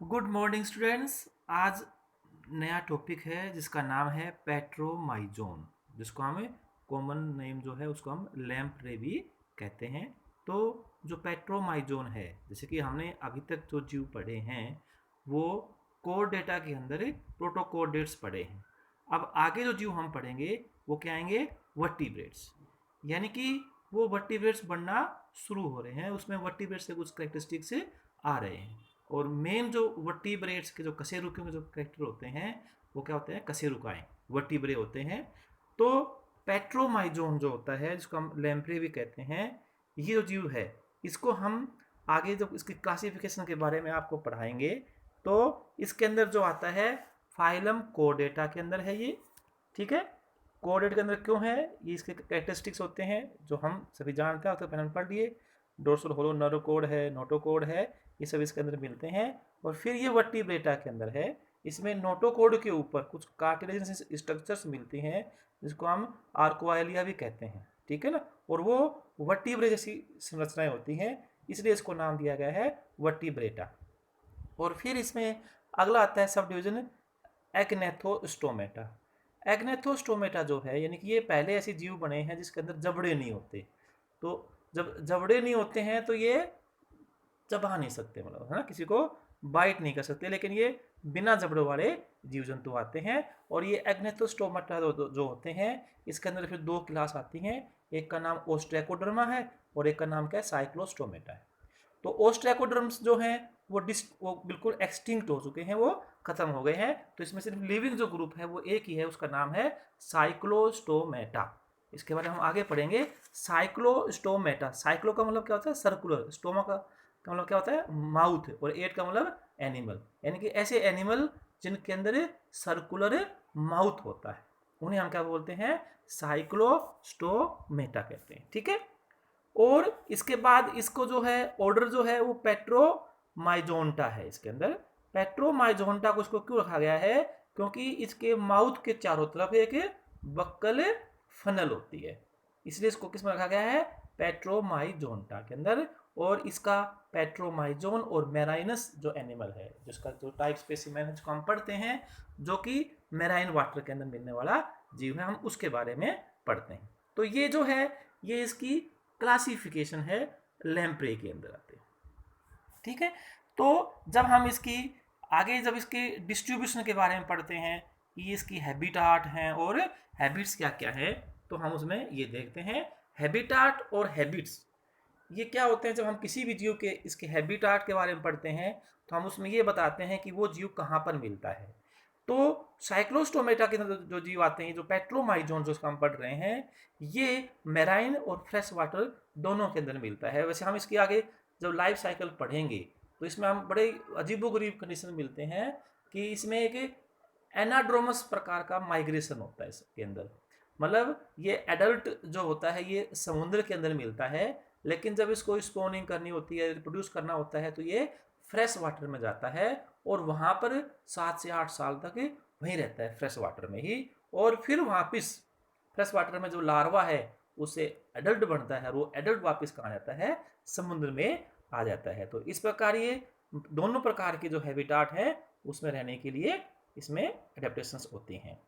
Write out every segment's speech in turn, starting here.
Good morning students. आज नया topic है जिसका नाम है पेट्रोमाइजोन, जिसको हमें कॉमन नेम जो है उसको हम लैम्प्रे भी कहते हैं। तो जो पेट्रोमाइजोन है, जैसे कि हमने अभी तक जो जीव पढ़े हैं वो कोर डेटा के अंदर प्रोटोकोडेट्स पढ़े हैं। अब आगे जो जीव हम पढ़ेंगे वो क्या आएंगे, वर्टिब्रेट्स। यानी कि वो वर्टिब्रेट्स बनना शुरू हो रहे हैं, उसमें वर्टिब्रेट्स के कुछ करेक्टरिस्टिक्स आ रहे हैं। और मेन जो वर्टिब्रेट्स के जो कशेरुकियों के जो कैरेक्टर होते हैं वो क्या होते हैं, कशेरुकाएं वर्टिब्रे होते हैं। तो पेट्रोमाइजोन जो होता है, जिसको हम लैम्प्रे भी कहते हैं, ये जो जीव है इसको हम आगे जब इसकी क्लासिफिकेशन के बारे में आपको पढ़ाएंगे तो इसके अंदर जो आता है फाइलम कोडेटा के अंदर है ये। ठीक है, कोडेट के अंदर क्यों है, ये इसके कैरेक्टरिस्टिक्स होते हैं जो हम सभी जानते हैं, तो पहले हम पढ़ लिए। डोर्सल होलो नर्वोकोड है, नोटोकोड है, ये सब इसके अंदर मिलते हैं। और फिर ये वर्टिब्रेटा के अंदर है, इसमें नोटोकोड के ऊपर कुछ कार्टिलेजिनस स्ट्रक्चर्स मिलती हैं जिसको हम आर्कोआइलिया भी कहते हैं। ठीक है ना, और वो वर्टिब्रे जैसी संरचनाएं होती हैं, इसलिए इसको नाम दिया गया है वर्टिब्रेटा। और फिर इसमें अगला आता है सब डिवीजन एग्नेथोस्टोमेटा। एग्नेथोस्टोमेटा जो है, यानी कि ये पहले ऐसे जीव बने हैं जिसके अंदर जबड़े नहीं होते। तो जब जबड़े नहीं होते हैं तो ये चबा नहीं सकते, मतलब है ना, किसी को बाइट नहीं कर सकते, लेकिन ये बिना जबड़ों वाले जीव जंतु आते हैं। और ये एग्नेथोस्टोमेटा जो होते हैं, इसके अंदर फिर दो क्लास आती हैं, एक का नाम ओस्ट्रैकोडर्मा है और एक का नाम क्या है, साइक्लोस्टोमेटा है। तो ओस्ट्रैकोडर्म्स जो हैं वो बिल्कुल एक्सटिंक्ट हो चुके हैं, वो खत्म हो गए हैं। तो इसमें सिर्फ लिविंग जो ग्रुप है वो एक ही है, उसका नाम है साइक्लोस्टोमेटा। इसके बारे में हम आगे पढ़ेंगे। साइक्लोस्टोमेटा, साइक्लो का मतलब क्या होता है, सर्कुलर, स्टोमा का मतलब क्या होता है, माउथ, और एट का मतलब एनिमल, यानी कि ऐसे एनिमल जिनके अंदर सर्कुलर माउथ होता है उन्हें हम क्या बोलते हैं, साइक्लोस्टोमेटा कहते हैं। ठीक है, और इसके बाद इसको जो है ऑर्डर जो है वो पेट्रोमाइजोन्टा है। इसके अंदर पेट्रोमाइजोन्टा को इसको क्यों रखा गया है, क्योंकि इसके माउथ के चारों तरफ एक बक्कल फनल होती है, इसलिए इसको किस में रखा गया है, पेट्रोमाइजोन्टा के अंदर। और इसका पेट्रोमाइजोन और मेराइनस जो एनिमल है, जिसका जो टाइप स्पेसिमेन है जिसको हम पढ़ते हैं, जो कि मेराइन वाटर के अंदर मिलने वाला जीव है, हम उसके बारे में पढ़ते हैं। तो ये जो है ये इसकी क्लासिफिकेशन है, लैम्प्रे के अंदर आते हैं। ठीक है, तो जब हम इसकी आगे जब इसके डिस्ट्रीब्यूशन के बारे में पढ़ते हैं, ये इसकी हैबिटाट हैं और हैबिट्स क्या क्या है, तो हम उसमें ये देखते हैं। हैबिटाट और हैबिट्स ये क्या होते हैं, जब हम किसी भी जीव के इसके हैबिटाट के बारे में पढ़ते हैं तो हम उसमें ये बताते हैं कि वो जीव कहाँ पर मिलता है। तो साइक्लोस्टोमेटा के अंदर जो जीव आते हैं, जो पेट्रोमाइजोन जो हम पढ़ रहे हैं, ये मेराइन और फ्रेश वाटर दोनों के अंदर मिलता है। वैसे हम इसके आगे जब लाइफ साइकिल पढ़ेंगे तो इसमें हम बड़े अजीबोगरीब कंडीशन मिलते हैं कि इसमें एक एनाड्रोमस प्रकार का माइग्रेशन होता है इसके अंदर। मतलब ये एडल्ट जो होता है ये समुद्र के अंदर मिलता है, लेकिन जब इसको स्पॉनिंग करनी होती है, रिप्रोड्यूस करना होता है, तो ये फ्रेश वाटर में जाता है और वहाँ पर 7 से 8 साल तक वहीं रहता है, फ्रेश वाटर में ही। और फिर वापस फ्रेश वाटर में जो लार्वा है उससे एडल्ट बनता है, और वो एडल्ट वापस कहाँ जाता है, समुद्र में आ जाता है। तो इस प्रकार ये दोनों प्रकार के जो हैबिटाट है उसमें रहने के लिए इसमें एडेप्टेशंस होती हैं।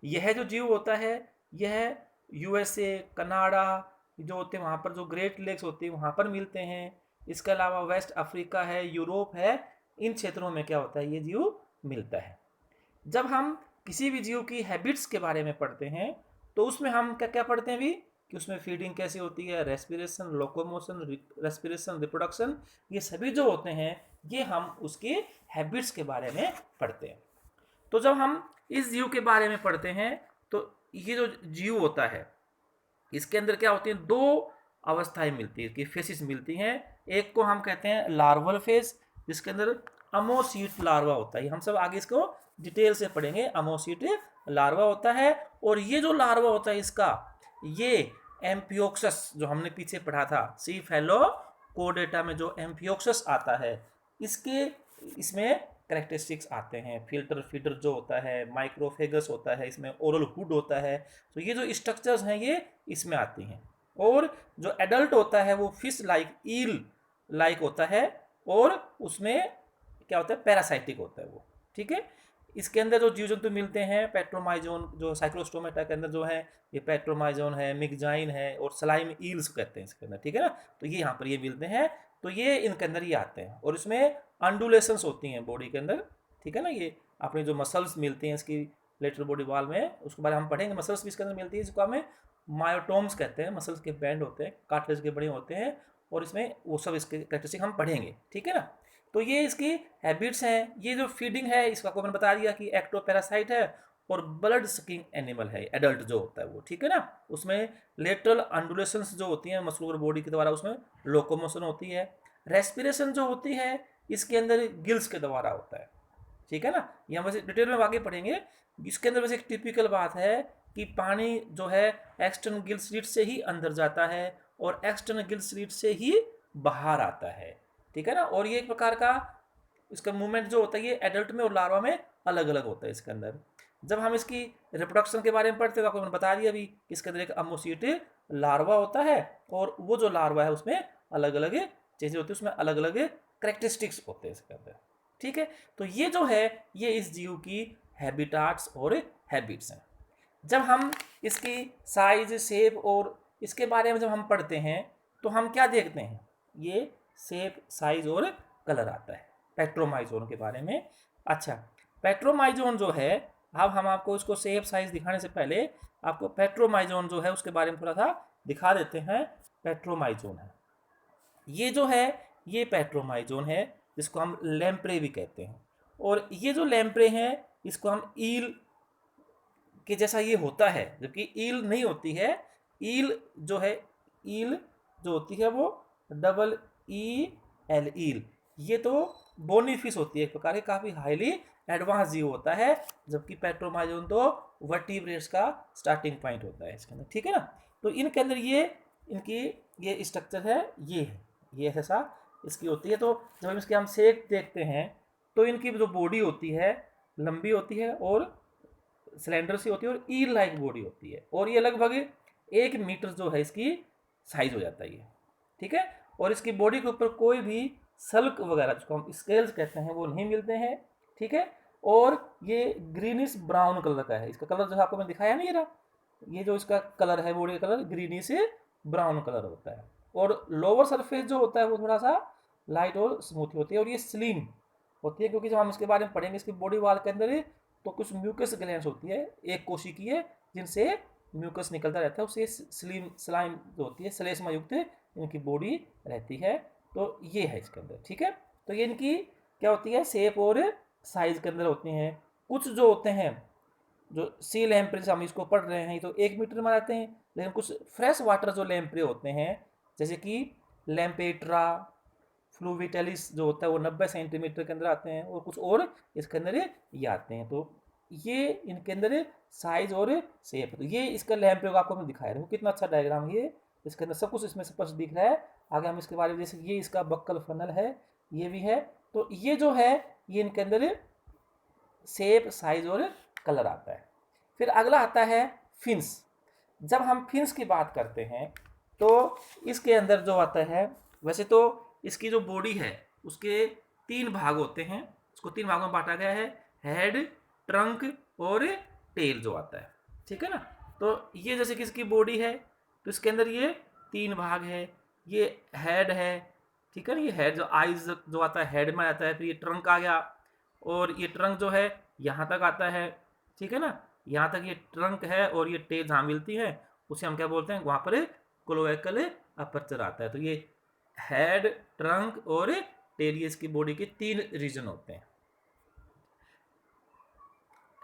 यह जो जीव होता है यह यूएसए, कनाडा जो होते हैं वहाँ पर जो ग्रेट लेक्स होती है वहाँ पर मिलते हैं। इसके अलावा वेस्ट अफ्रीका है, यूरोप है, इन क्षेत्रों में क्या होता है, ये जीव मिलता है। जब हम किसी भी जीव की हैबिट्स के बारे में पढ़ते हैं तो उसमें हम क्या क्या पढ़ते हैं भी, कि उसमें फीडिंग कैसी होती है, रेस्पिरेशन, लोकोमोशन, रेस्पिरेशन, रिप्रोडक्शन, ये सभी जो होते हैं ये हम उसके हैबिट्स के बारे में पढ़ते हैं। तो जब हम इस जीव के बारे में पढ़ते हैं तो ये जो जीव होता है इसके अंदर क्या होती है, दो अवस्थाएं मिलती है, इसकी फेसिस मिलती हैं। एक को हम कहते हैं लार्वल फेस, जिसके अंदर अमोसीट लार्वा होता है, हम सब आगे इसको डिटेल से पढ़ेंगे। अमोसीट लार्वा होता है, और ये जो लार्वा होता है इसका, ये एम्फियोक्सस जो हमने पीछे पढ़ा था, सी फेलो कोडेटा में जो एम्फियोक्सस आता है, इसके इसमें करेक्टरिस्टिक्स आते हैं। फिल्टर फीडर जो होता है, माइक्रोफेगस होता है, इसमें ओरल हुड होता है, तो ये जो स्ट्रक्चर्स हैं ये इसमें आती हैं। और जो एडल्ट होता है वो फिश लाइक, ईल लाइक होता है, और उसमें क्या होता है, पैरासाइटिक होता है वो, ठीक है। इसके अंदर जो जीव जंतु मिलते हैं पेट्रोमाइजोन, जो साइक्लोस्टोमेटा के अंदर जो है ये पेट्रोमाइजोन है, मिगजाइन है और स्लाइम ईल्स कहते हैं इसके अंदर, ठीक है ना। तो ये यहाँ पर ये मिलते हैं, तो ये इनके अंदर ये आते हैं और इसमें अंडुलेशंस होती हैं बॉडी के अंदर, ठीक है ना। ये अपनी जो मसल्स मिलती हैं इसकी लेटरल बॉडी वॉल में, उसके बारे में हम पढ़ेंगे। मसल्स भी इसके अंदर मिलती है, जिसको हमें मायोटोम्स कहते हैं, मसल्स के बैंड होते हैं, कार्टिलेज के बड़े होते हैं, और इसमें वो सब इसके कैरेक्टरिस्टिक हम पढ़ेंगे, ठीक है ना। तो ये इसकी हैबिट्स हैं। ये जो फीडिंग है इसका को मैंने बता दिया कि एक्टोपैरासाइट है और ब्लड सकिंग एनिमल है, एडल्ट जो होता है वो, ठीक है ना। उसमें लेटरल अंडुलेशंस जो होती हैं मस्कुलर बॉडी के द्वारा, उसमें लोकोमोशन होती है। रेस्पिरेशन जो होती है इसके अंदर गिल्स के द्वारा होता है, ठीक है ना। ये हम वैसे डिटेल में आगे पढ़ेंगे। इसके अंदर वैसे एक टिपिकल बात है कि पानी जो है एक्सटर्नल गिल स्लिट से ही अंदर जाता है और एक्सटर्नल गिल स्लिट से ही बाहर आता है, ठीक है ना। और ये एक प्रकार का इसका मूवमेंट जो होता है ये एडल्ट में और लार्वा में अलग अलग होता है इसके अंदर। जब हम इसकी रिप्रोडक्शन के बारे में पढ़ते हैं तो आपको मैंने बता दिया अभी, इसके अंदर एक अमोसीट लार्वा होता है और वो जो लार्वा है उसमें अलग अलग चीज़ें होती है, उसमें अलग अलग करेक्टरिस्टिक्स होते हैं इसके अंदर, ठीक है। तो ये जो है ये इस जीव की हैबिटाट्स और हैबिट्स हैं। जब हम इसकी साइज, शेप और इसके बारे में जब हम पढ़ते हैं तो हम क्या देखते हैं, ये शेप, साइज और कलर आता है पेट्रोमाइजोन के बारे में। अच्छा, पेट्रोमाइजोन जो है, अब हम आपको इसको शेप साइज दिखाने से पहले आपको पेट्रोमाइजोन जो है उसके बारे में थोड़ा सा दिखा देते हैं। पेट्रोमाइजोन है ये जो है, ये पेट्रोमाइजोन है जिसको हम लैम्प्रे भी कहते हैं। और ये जो लैम्प्रे हैं इसको हम ईल के जैसा ये होता है, जबकि ईल नहीं होती है। ईल जो है, ईल जो होती है वो डबल ई एल, ईल, ये तो बोनी फिश होती है एक प्रकार की, काफ़ी हाईली एडवांस जीव होता है, जबकि पेट्रोमाइजोन तो वर्टिब्रेट्स का स्टार्टिंग पॉइंट होता है इसके अंदर, ठीक है ना। तो इनके अंदर ये इनकी ये स्ट्रक्चर है, ये ऐसा इसकी होती है। तो जब इसके हम शेप देखते हैं तो इनकी जो बॉडी होती है लंबी होती है और सिलेंडर सी होती है और ईल लाइक बॉडी होती है, और ये लगभग 1 मीटर जो है इसकी साइज हो जाता है ये, ठीक है। और इसकी बॉडी के ऊपर कोई भी सल्क वगैरह जिसको हम स्केल्स कहते हैं वो नहीं मिलते हैं, ठीक है। और ये ग्रीनिश ब्राउन कलर का है, इसका कलर जो है आपको मैं दिखाया नहीं रहा, ये जो इसका कलर है बॉडी का कलर ग्रीनिश ब्राउन कलर होता है। और लोअर सरफेस जो होता है वो थोड़ा सा लाइट और स्मूथ होती है, और ये स्लिम होती है क्योंकि जब हम इसके बारे में पढ़ेंगे इसकी बॉडी वाल के अंदर तो कुछ म्यूकस ग्लैंड्स होती है, एक कोशिकीय, जिनसे म्यूकस निकलता रहता है, उससे स्लाइम जो होती है श्लेष्मा युक्त इनकी बॉडी रहती है। तो ये है इसके अंदर, ठीक है। तो ये इनकी क्या होती है, शेप और साइज के अंदर होती हैं। कुछ जो होते हैं जो सी लैम्प्रे हम इसको पढ़ रहे हैं तो 1 मीटर में आते हैं, लेकिन कुछ फ्रेश वाटर जो लैम्प्रे होते हैं जैसे कि लैम्पेट्रा फ्लूविटेलिस जो होता है वो 90 सेंटीमीटर के अंदर आते हैं, और कुछ और इसके अंदर ये आते हैं। तो ये इनके अंदर साइज और शेप है। तो ये इसका लैम्प्रे को आपको मैं दिखाया देखो कितना अच्छा डायग्राम, ये इसके अंदर सब कुछ इसमें स्पष्ट दिख रहा है। आगे हम इसके बारे में, जैसे ये इसका बक्कल फनल है, ये भी है। तो ये जो है ये इनके अंदर शेप, साइज और कलर आता है। फिर अगला आता है फिन्स। जब हम फिन्स की बात करते हैं तो इसके अंदर जो आता है, वैसे तो इसकी जो बॉडी है उसके 3 भाग होते हैं, उसको 3 भागों में बांटा गया है, हेड, ट्रंक और टेल जो आता है, ठीक है ना। तो ये जैसे कि इसकी बॉडी है तो इसके अंदर ये 3 भाग है, ये हेड है, ठीक है ना। ये हेड जो आइज जो आता है हेड में आता है, फिर ये ट्रंक आ गया, और ये ट्रंक जो है यहाँ तक आता है, ठीक है ना। यहाँ तक ये ट्रंक है, और ये टेल जहाँ मिलती है उसे हम क्या बोलते हैं, वहाँ पर क्लोएकल अपर्चर आता है। तो ये हेड, ट्रंक और टेल, ये इसकी बॉडी के 3 रीजन होते हैं।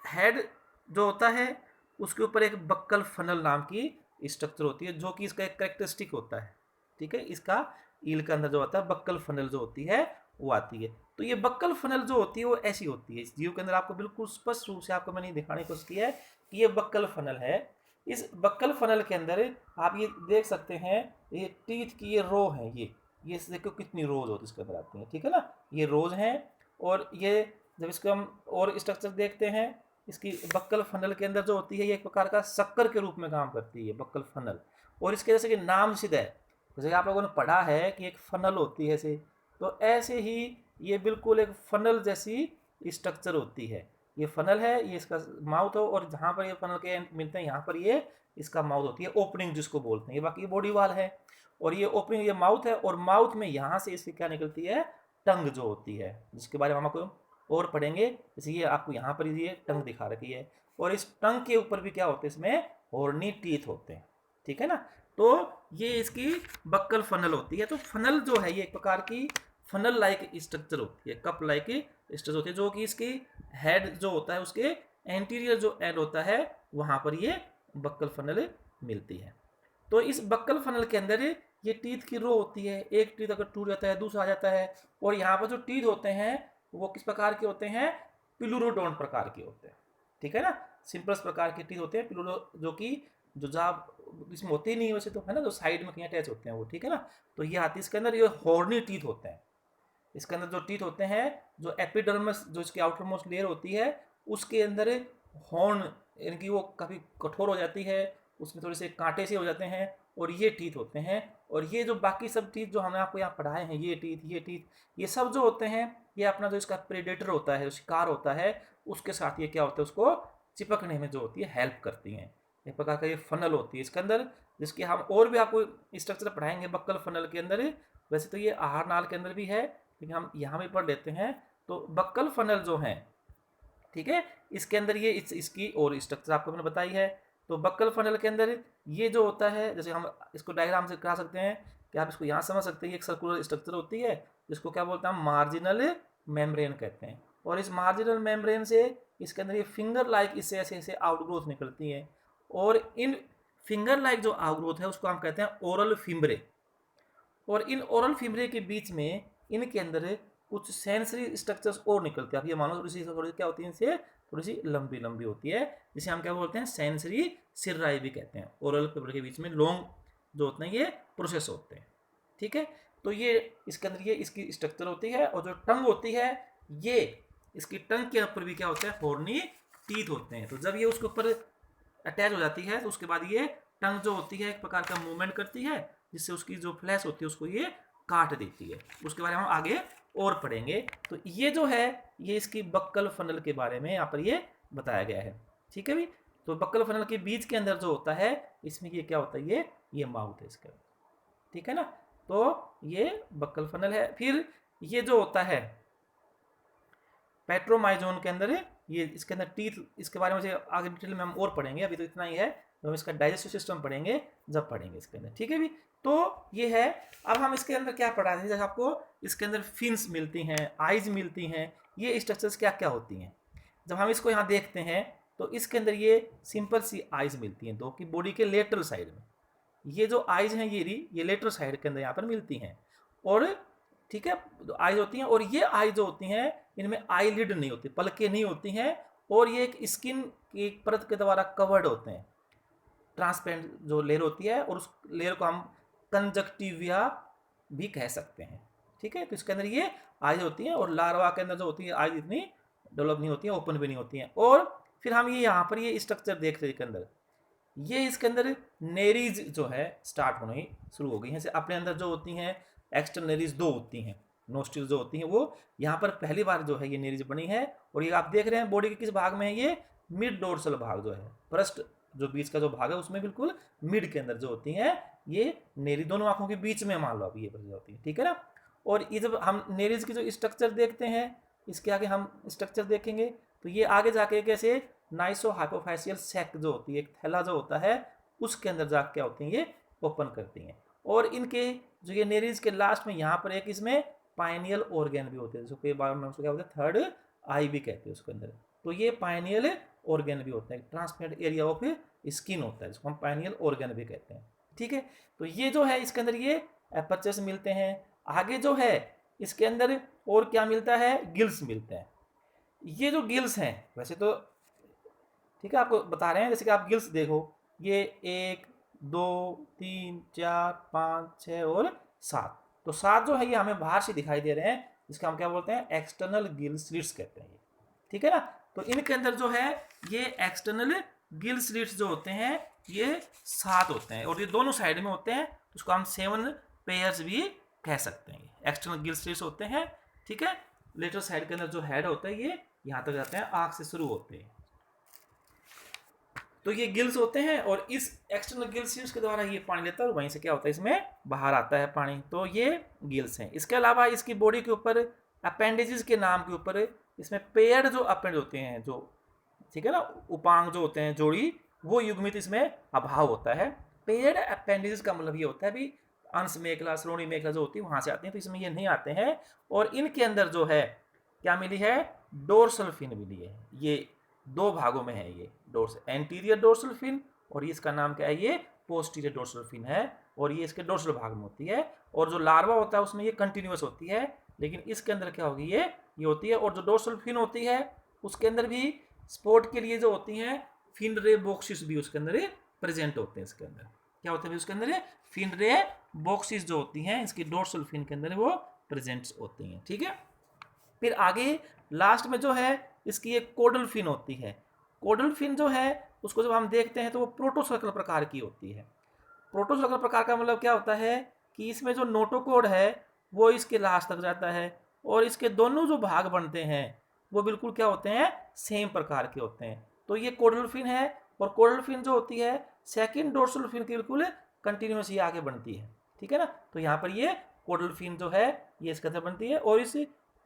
हेड जो होता है उसके ऊपर एक बक्कल फनल नाम की स्ट्रक्चर होती है जो कि इसका एक कैरेक्टरिस्टिक होता है, ठीक है। इसका ईल के अंदर जो होता है बक्कल फनल जो होती है वो आती है। तो ये बक्कल फनल जो होती है वो ऐसी होती है, इस जीव के अंदर आपको बिल्कुल स्पष्ट रूप से आपको मैंने दिखाने की कोशिश की है कि ये बक्कल फनल है। इस बक्कल फनल के अंदर आप ये देख सकते हैं, ये टीथ की ये रो है, ये देखो कितनी रोज होती है इसके अंदर आती है, ठीक है ना। ये रोज हैं, और ये जब इसको हम और स्ट्रक्चर देखते हैं इसकी बक्कल फनल के अंदर जो होती है ये एक प्रकार का शक्कर के रूप में काम करती है बक्कल फनल। और इसके जैसे कि नाम सिद्ध है, जैसे आप लोगों ने पढ़ा है कि एक फनल होती है ऐसे, तो ऐसे ही ये बिल्कुल एक फनल जैसी स्ट्रक्चर होती है। ये फनल है, ये इसका माउथ हो, और जहाँ पर ये फनल के एंड मिलते हैं यहाँ पर ये इसका माउथ होती है, ओपनिंग जिसको बोलते हैं। ये बाकी बॉडी वाल है और ये ओपनिंग ये माउथ है, और माउथ में यहाँ से इसकी क्या निकलती है, टंग जो होती है, जिसके बारे में हम आपको और पढ़ेंगे। जैसे ये आपको यहाँ पर ये टंग दिखा रखी है, और इस टंग के ऊपर भी क्या होते हैं, इसमें हॉर्नी टीथ होते हैं, ठीक है ना। तो ये इसकी बक्कल फनल होती है। तो फनल जो है ये एक प्रकार की फनल लाइक स्ट्रक्चर होती है, कप लाइक स्ट्रक्चर होती है, जो कि इसकी हेड जो होता है उसके एंटीरियर जो एंड होता है वहां पर ये बक्कल फनल मिलती है। तो इस बक्कल फनल के अंदर ये टीथ की रो होती है, एक टीथ अगर टूट जाता है दूसरा आ जाता है, और यहाँ पर जो टीथ होते हैं वो किस प्रकार के होते हैं, पिलुरोडोन प्रकार के होते हैं, ठीक है ना। सिंपल्स प्रकार के टीथ होते हैं, पिलुरो जो कि जो जाब इसमें होते ही नहीं वैसे तो, है ना, जो साइड में कहीं अटैच होते हैं वो, ठीक है ना। तो ये आती है इसके अंदर, ये हॉर्नी टीथ होते हैं। इसके अंदर जो टीथ होते हैं, जो एपिडर्मिस जो इसकी आउटर मोस्ट लेयर होती है उसके अंदर हॉर्न, यानी कि वो काफ़ी कठोर हो जाती है, उसमें थोड़े से कांटे से हो जाते हैं, और ये टीथ होते हैं। और ये जो बाकी सब टीथ जो हमने आपको यहाँ पढ़ाए हैं, ये टीथ ये सब जो होते हैं, ये अपना जो इसका प्रेडेटर होता है, जो शिकार होता है, उसके साथ ये क्या होता है, उसको चिपकने में जो होती है हेल्प करती हैं। एक प्रकार का ये फनल होती है इसके अंदर, जिसकी हम और भी आपको स्ट्रक्चर पढ़ाएंगे बक्कल फनल के अंदर। वैसे तो ये आहार नाल के अंदर भी है, लेकिन हम यहाँ भी पढ़ लेते हैं। तो बक्कल फनल जो है, ठीक है, इसके अंदर ये इसकी और स्ट्रक्चर आपको मैंने बताई है। तो बक्कल फनल के अंदर ये जो होता है, जैसे हम इसको डायग्राम से कहा सकते हैं कि आप इसको यहाँ समझ सकते हैं, एक सर्कुलर स्ट्रक्चर होती है जिसको क्या बोलते हैं, मार्जिनल मेम्ब्रेन कहते हैं। और इस मार्जिनल मेम्ब्रेन से इसके अंदर ये फिंगर लाइक इससे ऐसे ऐसे आउटग्रोथ निकलती है, और इन फिंगर लाइक जो आउटग्रोथ है उसको हम कहते हैं ओरल फिम्बरे। और इन ओरल फिम्बरे के बीच में इनके अंदर कुछ सेंसरी स्ट्रक्चर्स और निकलते हैं। आप ये मानो थोड़ी क्या होती है, इनसे थोड़ी सी लंबी लंबी होती है, जिसे हम क्या बोलते हैं, सेंसरी सिर्राई भी कहते हैं। ओरल फिम्बरे के बीच में लॉन्ग जो होते हैं ये प्रोसेस होते हैं, ठीक है। तो ये इसके अंदर ये इसकी स्ट्रक्चर होती है। और जो टंग होती है, ये इसकी टंग के ऊपर भी क्या होता है, हॉर्नी टीथ होते हैं। तो जब ये उसके ऊपर अटैच हो जाती है तो उसके बाद ये टंग जो होती है एक प्रकार का मूवमेंट करती है, जिससे उसकी जो फ्लैश होती है उसको ये काट देती है। उसके बारे में हम आगे और पढ़ेंगे। तो ये जो है ये इसकी बक्कल फनल के बारे में यहाँ पर ये बताया गया है, ठीक है भी। तो बक्कल फनल के बीच के अंदर जो होता है, इसमें ये क्या होता है, ये माउथ है इसका, ठीक है ना। तो ये बक्कल फनल है। फिर ये जो होता है पेट्रोमाइजोन के अंदर, ये इसके अंदर टीथ, इसके बारे में आगे डिटेल में हम और पढ़ेंगे, अभी तो इतना ही है। तो हम इसका डाइजेस्टिव सिस्टम पढ़ेंगे जब पढ़ेंगे इसके अंदर, ठीक है भी। तो ये है। अब हम इसके अंदर क्या पढ़ा रहे हैं, जैसे आपको इसके अंदर फिन्स मिलती हैं, आइज मिलती हैं, ये स्ट्रक्चर्स क्या क्या होती हैं। जब हम इसको यहाँ देखते हैं तो इसके अंदर ये सिंपल सी आइज मिलती हैं दो की बॉडी के लेटरल साइड में। ये जो आइज हैं ये लेटरल साइड के अंदर यहाँ पर मिलती हैं, और ठीक है, आइज होती हैं। और ये आइज जो होती हैं इनमें आई लिड नहीं होती, पलकें नहीं होती हैं, और ये एक स्किन की एक परत के द्वारा कवर्ड होते हैं, ट्रांसपेरेंट जो लेयर होती है, और उस लेयर को हम कंजक्टिविया भी कह सकते हैं, ठीक है। तो इसके अंदर ये आइज होती हैं, और लार्वा के अंदर जो होती है आइज इतनी डेवलप नहीं होती है, ओपन भी नहीं होती हैं। और फिर हम ये यहाँ पर ये स्ट्रक्चर देख रहे हैं इसके अंदर, ये इसके अंदर नेरीज जो है स्टार्ट होने शुरू हो गई हैं। जैसे अपने अंदर जो होती हैं एक्सटर्नल नेरीज दो होती हैं, नोस्ट्रिल जो होती हैं, वो यहाँ पर पहली बार जो है ये नेरीज बनी है। और ये आप देख रहे हैं बॉडी के किस भाग में है, ये मिड डोर्सल भाग जो है, पृष्ठ जो बीच का जो भाग है उसमें बिल्कुल मिड के अंदर जो होती हैं ये नेरीज, दोनों आंखों के बीच में मान लो अब ये होती है, ठीक है ना। और ये जब हम नेरीज की जो स्ट्रक्चर देखते हैं, इसके आगे हम स्ट्रक्चर देखेंगे तो ये आगे जाके कैसे नाइसो हाइपोफाइशियल सैक जो होती है, एक थैला जो होता है, उसके अंदर जाके क्या होती हैं ये ओपन करती हैं। और इनके जो ये नेरीज के लास्ट में यहाँ पर एक इसमें पाइनियल ऑर्गन भी होते हैं, जिसको कई बार में उसको क्या बोलते हैं, थर्ड आई भी कहते हैं उसके अंदर। तो ये पाइनियल ऑर्गन भी होता है, ट्रांसपेरेंट एरिया ऑफ स्किन होता है, जिसको हम पाइनियल ऑर्गन भी कहते हैं, ठीक है। तो ये जो है इसके अंदर ये एपर्चर्स मिलते हैं। आगे जो है इसके अंदर और क्या मिलता है, गिल्स मिलते हैं। ये जो गिल्स हैं वैसे तो ठीक है आपको बता रहे हैं, जैसे कि आप गिल्स देखो, ये 1 2 3 4 5 6 और 7। तो 7 जो है ये हमें बाहर से दिखाई दे रहे हैं, जिसका हम क्या बोलते हैं, एक्सटर्नल गिल स्लिट्स कहते हैं, ठीक है ना। तो इनके अंदर जो है ये एक्सटर्नल गिल स्लिट्स जो होते हैं ये 7 होते हैं, और ये दोनों साइड में होते हैं, तो उसको हम 7 पेयर्स भी कह सकते हैं। एक्सटर्नल गिल स्लिट्स होते हैं, ठीक है। लेटरल साइड के अंदर जो हेड होता है ये यहाँ तक जाते हैं, आँख से शुरू होते हैं। तो ये गिल्स होते हैं और इस एक्सटर्नल गिल सीड्स के द्वारा ये पानी लेता है और वहीं से क्या होता है इसमें बाहर आता है पानी। तो ये गिल्स हैं। इसके अलावा इसकी बॉडी के ऊपर अपेंडेजेस के नाम के ऊपर इसमें पेयर्ड जो अपेंड होते हैं, जो ठीक है ना, उपांग जो होते हैं जोड़ी, वो युग्मित इसमें अभाव होता है। पेयर्ड अपेंडेजेस का मतलब ये होता है भी अंश मेखला श्रोणी मेखला जो होती है वहां से आते हैं, तो इसमें ये नहीं आते हैं। और इनके अंदर जो है क्या मिली है, डोर्सल फिन मिली है। ये दो भागों में है, ये डोर्सल एंटीरियर डोर्सल फिन और इसका नाम क्या है, ये पोस्टीरियर डोर्सल फिन है और ये इसके डोर्सल भाग में होती है। और जो लार्वा होता है उसमें ये कंटिन्यूअस होती है, लेकिन इसके अंदर क्या होगी, ये होती है। और जो डोर्सल फिन होती है उसके अंदर भी स्पोर्ट के लिए जो होती हैं फिन रे बॉक्सिस भी उसके अंदर प्रेजेंट होते हैं। इसके अंदर क्या होते हैं, उसके अंदर फिन रे बॉक्सिस जो होती हैं इसकी डोर्सल फिन के अंदर वो प्रेजेंट होती हैं। ठीक है, फिर आगे लास्ट में जो है इसकी एक कोडल फिन होती है। कोडल फिन जो है उसको जब हम देखते हैं तो वो प्रोटोसर्कल प्रकार की होती है। प्रोटोसर्कल प्रकार का मतलब क्या होता है कि इसमें जो नोटोकोड है वो इसके लास्ट तक जाता है और इसके दोनों जो भाग बनते हैं वो बिल्कुल क्या होते हैं, सेम प्रकार के होते हैं। तो ये कोडल फिन है और कोडल फिन जो होती है सेकंड डोर्सल फिन के बिल्कुल कंटिन्यूस ये आगे बनती है। ठीक है ना, तो यहाँ पर ये कोडल फिन जो है ये इसके अंदर बनती है और इस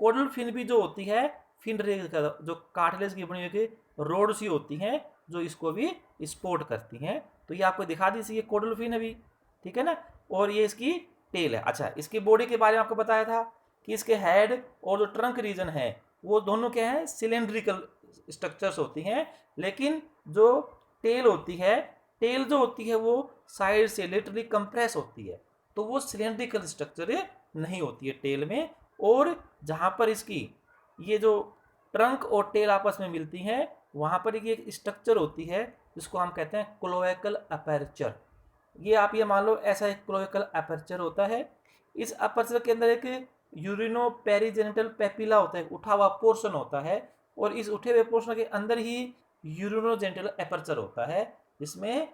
कोडल फिन भी जो होती है फिन रे जो कार्टिलेज की बनी हुई रोड सी होती हैं जो इसको भी सपोर्ट करती हैं। तो ये आपको दिखा दी, ये कोडल फिन है भी, ठीक है ना, और ये इसकी टेल है। अच्छा, इसकी बॉडी के बारे में आपको बताया था कि इसके हेड और जो ट्रंक रीजन है वो दोनों क्या है, सिलेंड्रिकल स्ट्रक्चर्स होती हैं, लेकिन जो टेल होती है, टेल जो होती है वो साइड से लिटरली कंप्रेस होती है, तो वो सिलेंड्रिकल स्ट्रक्चर नहीं होती है टेल में। और जहाँ पर इसकी ये जो ट्रंक और टेल आपस में मिलती हैं वहाँ पर एक स्ट्रक्चर होती है जिसको हम कहते हैं क्लोएकल अपर्चर। ये आप ये मान लो ऐसा एक क्लोएकल अपर्चर होता है। इस अपर्चर के अंदर एक यूरिनो पेरिजेनिटल पेपिला होता है, उठा हुआ पोर्शन होता है, और इस उठे हुए पोर्शन के अंदर ही यूरिनोजेनिटल अपर्चर होता है जिसमें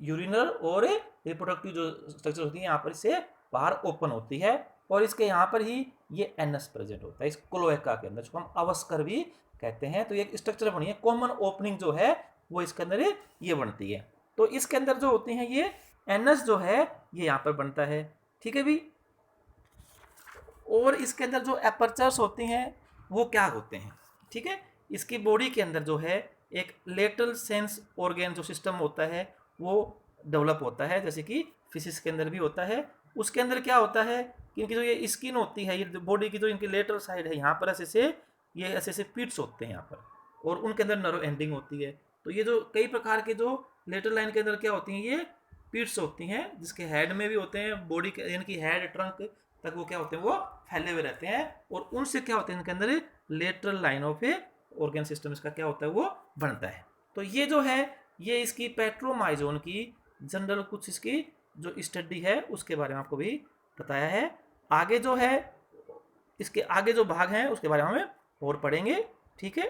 यूरिनल और रिप्रोडक्टिव जो स्ट्रक्चर होती है यहाँ पर इससे बाहर ओपन होती है और इसके यहाँ पर ही ये एनस प्रेजेंट होता है इस क्लोएका के अंदर, जिसको हम अवस्कर भी कहते हैं। तो ये एक स्ट्रक्चर बनी है, कॉमन ओपनिंग जो है वो इसके अंदर ये बनती है। तो इसके अंदर जो होती हैं ये एनस जो है ये यहाँ पर बनता है। ठीक है भी, और इसके अंदर जो एपर्चर्स होती हैं वो क्या होते हैं, ठीक है, इसकी बॉडी के अंदर जो है एक लेटरल सेंस ऑर्गन जो सिस्टम होता है वो डेवलप होता है, जैसे कि फिशिस के अंदर भी होता है। उसके अंदर क्या होता है कि इनकी जो ये स्किन होती है, ये बॉडी की जो इनकी लेटरल साइड है यहाँ पर ऐसे ऐसे पिट्स होते हैं यहाँ पर, और उनके अंदर नर्व एंडिंग होती है। तो ये जो कई प्रकार के जो लेटरल लाइन के अंदर क्या होती हैं, ये पिट्स होती हैं, जिसके हेड में भी होते हैं, बॉडी के यानी कि हेड ट्रंक तक वो क्या होते हैं, वो फैले हुए रहते हैं, और उनसे क्या होते हैं इनके अंदर lateral line of organ system इसका क्या होता है वो बनता है। तो ये जो है ये इसकी पेट्रोमाइजोन की जनरल कुछ इसकी जो स्टडी है उसके बारे में आपको भी बताया है। आगे जो है इसके आगे जो भाग हैं उसके बारे में हम और पढ़ेंगे। ठीक है।